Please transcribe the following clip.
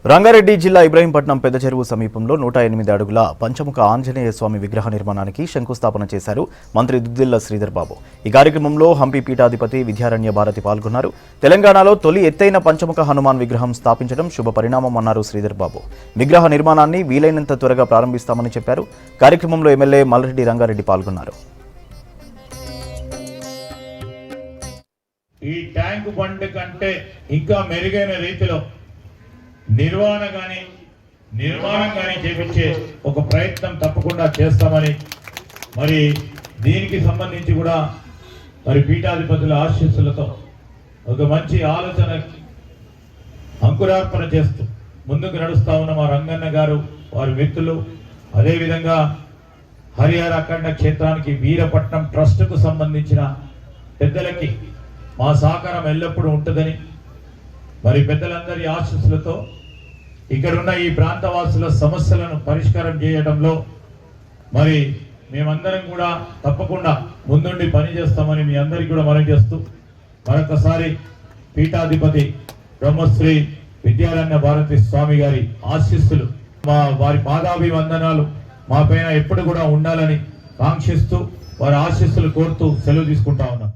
రంగారెడ్డి జిల్లా ఇబ్రహీంపట్నం పెద్ద చెరువు సమీపంలో 108 అడుగుల పంచముఖ ఆంజనేయ స్వామి విగ్రహ నిర్మాణానికి శంకుస్థాపన చేశారు మంత్రి దుద్దిళ్ల శ్రీధర్ బాబు। ఈ కార్యక్రమంలో హంపి పీఠాధిపతి విద్యారణ్య భారతి పాల్గొన్నారు। తెలంగాణలో తొలి ఎత్తైన పంచముఖ హనుమాన్ విగ్రహం స్థాపించడం శుభ పరిణామం అన్నారు శ్రీధర్ బాబు। విగ్రహ నిర్మాణాన్ని వీలైనంత త్వరగా ప్రారంభిస్తామని చెప్పారు। కార్యక్రమంలో ఎమ్మెల్యే మల్రెడ్డి రంగారెడ్డి పాల్గొన్నారు। ఈ ట్యాంక్ బండ్ కంటే ఇంకా మెరుగైన రీతిలో నిర్మాణం కానీ చేపించే ఒక ప్రయత్నం తప్పకుండా చేస్తామని మరి దీనికి సంబంధించి కూడా మరి పీఠాధిపతుల ఆశీస్సులతో ఒక మంచి ఆలోచన అంకురార్పణ చేస్తూ ముందుకు నడుస్తా ఉన్న మా రంగన్న గారు వారి మిత్రులు అదేవిధంగా హరిహర అఖండ క్షేత్రానికి వీరపట్నం ట్రస్టుకు సంబంధించిన పెద్దలకి మా సహకారం ఎల్లప్పుడూ ఉంటుందని మరి పెద్దలందరి ఆశీస్సులతో ఇక్కడున్న ఈ ప్రాంతవాసుల సమస్యలను పరిష్కారం చేయడంలో మరి మేమందరం కూడా తప్పకుండా ముందుండి పనిచేస్తామని మీ అందరికీ కూడా మనవి చేస్తూ మరొకసారి పీఠాధిపతి బ్రహ్మశ్రీ విద్యారణ్య భారతి స్వామి గారి ఆశీస్సులు వారి పాదాభివందనాలు మా పైన ఎప్పుడు కూడా ఉండాలని కాంక్షిస్తూ వారి ఆశీస్సులు కోరుతూ సెలవు తీసుకుంటా ఉన్నాం।